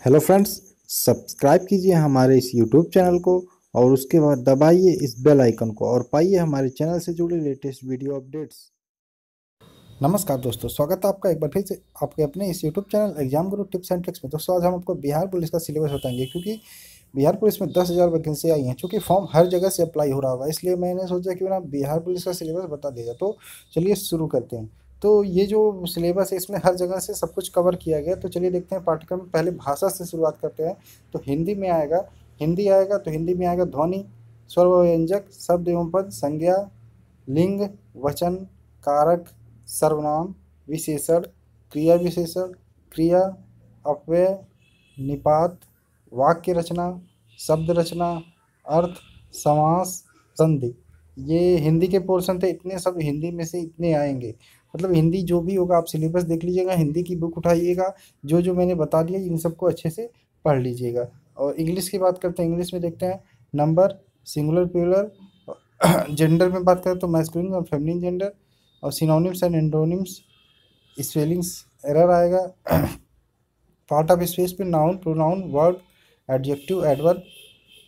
Hello friends, subscribe कीजिए हमारे इस यूट्यूब चैनल को और उसके बाद दबाइए इस बेल आइकन को और पाइए हमारे चैनल से जुड़े लेटेस्ट वीडियो अपडेट्स। नमस्कार दोस्तों, स्वागत है आपका एक बार फिर से आपके अपने इस YouTube channel exam Guru tips and tricks में। दोस्तों आज हम आपको बिहार पुलिस का सिलेबस बताएंगे, क्योंकि बिहार पुलिस में 10,000 वैकेंसी आई हैं। चूँकि फॉर्म हर जगह से अप्लाई हो रहा होगा, इसलिए मैंने सोचा कि ना बिहार पुलिस का सिलेबस बता दिया जाए। तो चलिए शुरू करते हैं। तो ये जो सिलेबस है इसमें हर जगह से सब कुछ कवर किया गया। तो चलिए देखते हैं पाठ्यक्रम में। पहले भाषा से शुरुआत करते हैं। तो हिंदी में आएगा, हिंदी आएगा तो हिंदी में आएगा ध्वनि, स्वर व व्यंजक, शब्द एवं पद, संज्ञा, लिंग, वचन, कारक, सर्वनाम, विशेषण, क्रिया विशेषण, क्रिया, अपव्यय, निपात, वाक्य रचना, शब्द रचना, अर्थ, समास, संधि। ये हिंदी के पोर्शन थे। इतने सब हिंदी में से इतने आएंगे। मतलब हिंदी जो भी होगा आप सिलेबस देख लीजिएगा, हिंदी की बुक उठाइएगा, जो जो मैंने बता दिया इन सबको अच्छे से पढ़ लीजिएगा। और इंग्लिश की बात करते हैं। इंग्लिश में देखते हैं नंबर, सिंगुलर प्लूरल, जेंडर में बात करें तो मैस्कुलिन और फेमिनिन जेंडर, और synonyms and antonyms, spellings error आएगा। पार्ट ऑफ स्पेस पे noun, pronoun, verb, adjective, adverb,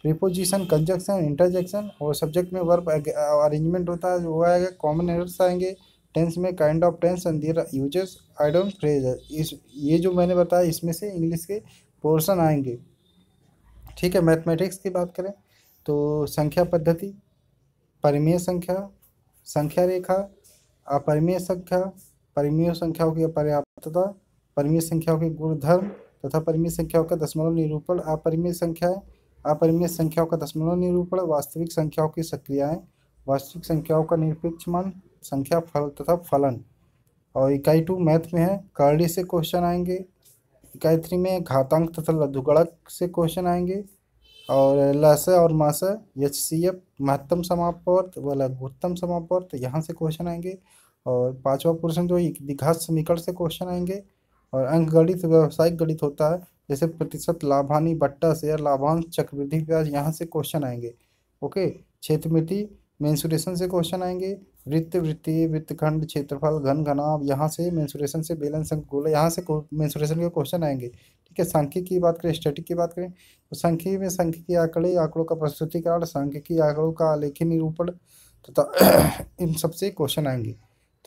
preposition, conjunction, interjection. और सब्जेक्ट में वर्ब अरेंजमेंट होता है, वो आएगा। कॉमन एरर्स आएंगे। टेंस में kind of tense and their uses, idiom, phrase. इस ये जो मैंने बताया इसमें से इंग्लिश के पोर्शन आएंगे। ठीक है। मैथमेटिक्स की बात करें तो संख्या पद्धति, परिमेय संख्या, संख्या रेखा, अपरिमेय संख्या, परिमेय संख्याओं की अपर्याप्तता, परिमेय संख्याओं के गुणधर्म तथा परिमेय संख्याओं का दशमलव निरूपण, अपरिमेय संख्याएं, अपरिमेय संख्याओं का दशमलव निरूपण, वास्तविक संख्याओं की सक्रियाएं, वास्तविक संख्याओं का निरपेक्ष मान, संख्या फल तथा फलन। और इकाई 2 मैथ में है, करड़ी से क्वेश्चन आएंगे। इकाई 3 में घातांक तथा लघुगणक से क्वेश्चन आएंगे। और लस और मास, HCF, महत्तम समापवर्त व लघुत्तम समापवर्त, यहाँ से क्वेश्चन आएंगे। और पांचवा पोर्शन जो द्विघात समीकरण से क्वेश्चन आएंगे। और अंक गणित, व्यवसायिक गणित होता है, जैसे प्रतिशत, लाभ हानि, बट्टा, शेयर, लाभांश, चक्रवृद्धि ब्याज, यहाँ से क्वेश्चन आएंगे। ओके। क्षेत्रमिति, मेंसुरेशन से क्वेश्चन आएंगे। वृत्त, वृत्तीय, वृत्तखंड, क्षेत्रफल, घन, घनाभ, यहाँ से मेंसुरेशन से, बेलन, शंख, गोला, यहाँ से मेंसुरेशन के क्वेश्चन आएंगे। ठीक है। सांख्यिकी की बात करें, स्टैटिक की बात करें तो सांख्यिकी में सांख्यिकी आंकड़े, आंकड़ों का प्रस्तुतिकरण, सांख्यिकी आंकड़ों का आलेखी निरूपण तथा इन सबसे क्वेश्चन आएंगे।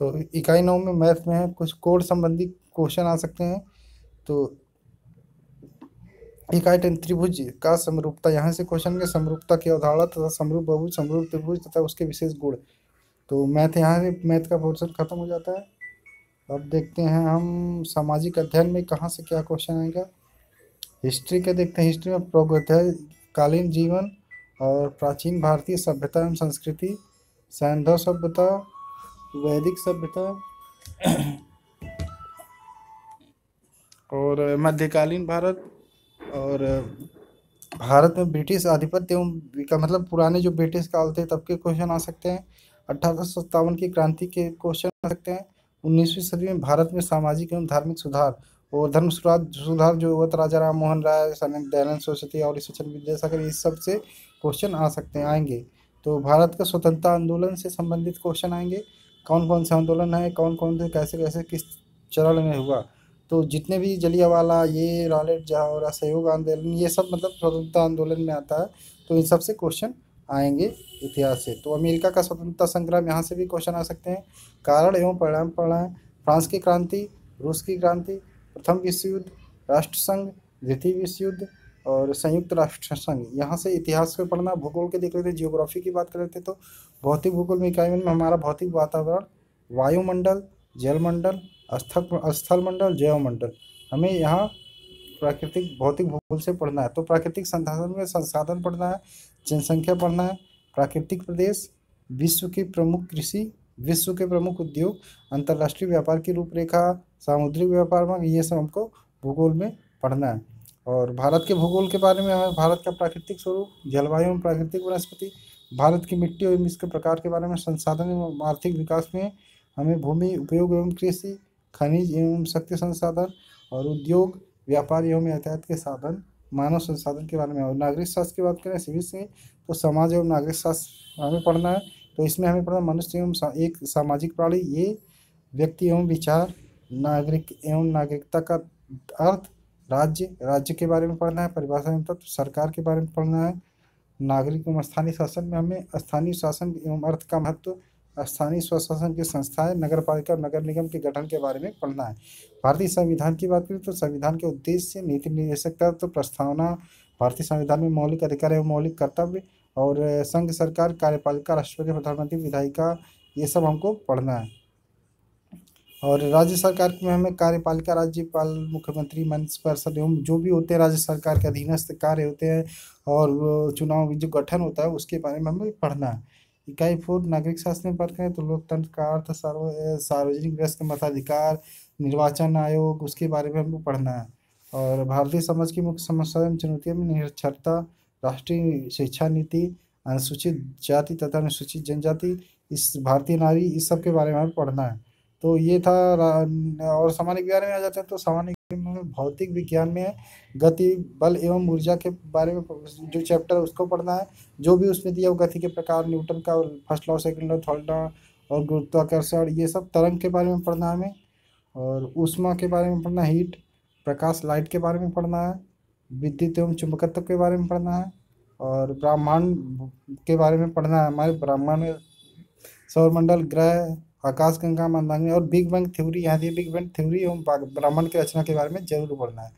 तो इकाई 9 में मैथ में है, कुछ कोड संबंधी क्वेश्चन आ सकते हैं। तो इकाई 10 त्रिभुज का समरूपता, यहाँ से क्वेश्चन के समरूपता की अवधारणा तथा समरूप बहुभुज, समरूप त्रिभुज तथा उसके विशेष गुण। तो मैथ, यहाँ से मैथ का पोर्शन खत्म हो जाता है। अब देखते हैं हम सामाजिक अध्ययन में कहाँ से क्या क्वेश्चन आएगा। हिस्ट्री के देखते हैं। हिस्ट्री में प्रागैतिहासिक जीवन और प्राचीन भारतीय सभ्यता एवं संस्कृति, सैंधव सभ्यता, वैदिक सभ्यता और मध्यकालीन भारत। और भारत में ब्रिटिश आधिपत्य एवं का मतलब पुराने जो ब्रिटिश काल थे तब के क्वेश्चन आ सकते हैं। 1857 की क्रांति के क्वेश्चन आ सकते हैं। 19वीं सदी में भारत में सामाजिक एवं धार्मिक सुधार और धर्म सुधार जो हुआ था, राजा राम मोहन राय, दयानंद सरस्वती और ईश्वरचंद्र विद्यासागर, इस सब से क्वेश्चन आ सकते हैं, आएंगे। तो भारत का स्वतंत्रता आंदोलन से संबंधित क्वेश्चन आएंगे। कौन कौन से आंदोलन है, कौन कौन से कैसे कैसे किस चरण में हुआ। तो जितने भी जलियांवाला, ये रॉलेट जहाँ और असहयोग आंदोलन, ये सब मतलब स्वतंत्रता आंदोलन में आता है। तो इन सब से क्वेश्चन आएंगे इतिहास से। तो अमेरिका का स्वतंत्रता संग्राम, यहाँ से भी क्वेश्चन आ सकते हैं। कारण एवं परिणाम पढ़ना है। फ्रांस की क्रांति, रूस की क्रांति, प्रथम विश्व युद्ध, राष्ट्रसंघ, द्वितीय विश्व युद्ध और संयुक्त राष्ट्र संघ, यहाँ से इतिहास को पढ़ना। भूगोल के देख लेते, जियोग्राफी की बात कर लेते तो भौतिक भूगोल में इकाई में हमारा भौतिक वातावरण, वायुमंडल, जलमंडल, स्थल मंडल, जैवमंडल, हमें यहाँ प्राकृतिक भौतिक भूगोल से पढ़ना है। तो प्राकृतिक संसाधन में संसाधन पढ़ना है, जनसंख्या पढ़ना है, प्राकृतिक प्रदेश, विश्व की प्रमुख कृषि, विश्व के प्रमुख उद्योग, अंतर्राष्ट्रीय व्यापार की रूपरेखा, सामुद्रिक व्यापार में, ये सब हमको भूगोल में पढ़ना है। और भारत के भूगोल के बारे में हमें भारत का प्राकृतिक स्वरूप, जलवायु एवं प्राकृतिक वनस्पति, भारत की मिट्टी एवं इसके प्रकार के बारे में, संसाधन एवं आर्थिक विकास में हमें भूमि उपयोग एवं कृषि, खनिज एवं शक्ति संसाधन और उद्योग, व्यापार एवं यातायात के साधन, मानव संसाधन के बारे में। और नागरिक शास्त्र की बात करें सिविल से, तो समाज एवं नागरिक शास्त्र हमें पढ़ना है। तो इसमें हमें पढ़ना मनुष्य एवं एक सामाजिक प्राणी, ये व्यक्ति एवं विचार, नागरिक एवं नागरिकता का अर्थ, राज्य के बारे में पढ़ना है। परिभाषा एवं तत्व सरकार के बारे में पढ़ना है। नागरिक एवं स्थानीय शासन में हमें स्थानीय शासन एवं अर्थ का महत्व, स्थानीय स्वशासन की संस्थाएं, नगर पालिका और नगर निगम के गठन के बारे में पढ़ना है। भारतीय संविधान की बात करें तो संविधान के उद्देश्य, नीति निर्देशक तत्व, प्रस्तावना, भारतीय संविधान में मौलिक अधिकार एवं मौलिक कर्तव्य और संघ सरकार, कार्यपालिका, राष्ट्रपति, प्रधानमंत्री, विधायिका, ये सब हमको पढ़ना है। और राज्य सरकार में हमें कार्यपालिका, राज्यपाल, मुख्यमंत्री, मंत्री परिषद एवं जो भी होते हैं राज्य सरकार के अधीनस्थ कार्य होते हैं और वो चुनाव जो गठन होता है उसके बारे में हमें पढ़ना है। इकाई 4 नागरिक शास्त्र में पढ़ते हैं तो लोकतंत्र का अर्थ, सार्वजनिक व्यवस्था के मताधिकार, निर्वाचन आयोग, उसके बारे में हमको पढ़ना है। और भारतीय समाज की मुख्य समस्या एवं चुनौतियों में निरक्षरता, राष्ट्रीय शिक्षा नीति, अनुसूचित जाति तथा अनुसूचित जनजाति, इस भारतीय नारी, इस सब के बारे में हमें पढ़ना है। तो ये था और सामान्य विज्ञान में आ जाते हैं तो सामान्य विज्ञान में भौतिक विज्ञान में गति, बल एवं ऊर्जा के बारे में जो चैप्टर है उसको पढ़ना है। जो भी उसमें दिया हो गति के प्रकार, न्यूटन का first law, second law, third law और गुरुत्वाकर्षण, ये सब तरंग के बारे में पढ़ना है हमें। और ऊष्मा के बारे में पढ़ना है, हीट, प्रकाश, लाइट के बारे में पढ़ना है। विद्युत एवं चुंबकत्व के बारे में पढ़ना है। और ब्रह्मांड के बारे में पढ़ना है। हमारे ब्रह्मांड में सौरमंडल, ग्रह, आकाशगंगा, मंदाकिनी और बिग बैंग थ्योरी, यहाँ दी बिग बैंग थ्योरी एवं ब्रह्मांड की रचना के बारे में जरूर पढ़ना है।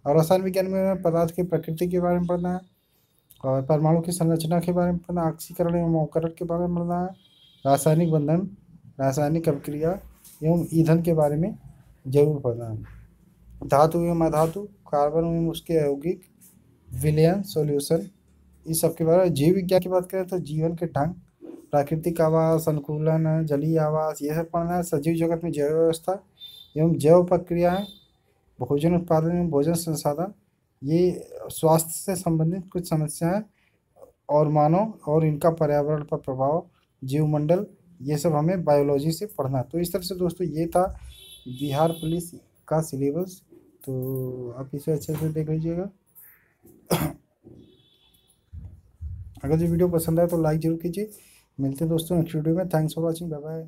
और रसायन विज्ञान में पदार्थ की प्रकृति के बारे में पढ़ना है। और परमाणु की संरचना के बारे में पढ़ना, ऑक्सीकरण एवं अवकरण के बारे में पढ़ना है। रासायनिक बंधन, रासायनिक अभिक्रिया एवं ईंधन के बारे में जरूर पढ़ना है। धातु एवं अधातु, कार्बन एवं उसके यौगिक, विलयन, सॉल्यूशन, इस सब के बारे में। जीव विज्ञान की बात करें तो जीवन के ढंग, प्राकृतिक आवास, अनुकूलन, जलीय आवास, ये सब पढ़ना है। सजीव जगत में जैव व्यवस्था एवं जैव प्रक्रियाएं, भोजन उत्पादन एवं भोजन संसाधन, ये स्वास्थ्य से संबंधित कुछ समस्याएं और मानव और इनका पर्यावरण पर प्रभाव, जीवमंडल, ये सब हमें बायोलॉजी से पढ़ना है। तो इस तरह से दोस्तों ये था बिहार पुलिस का सिलेबस। तो आप इसे अच्छे से देख लीजिएगा। अगर जो वीडियो पसंद आए तो लाइक जरूर कीजिए। मिलते हैं दोस्तों नेक्स्ट वीडियो में। Thanks for watching, bye bye.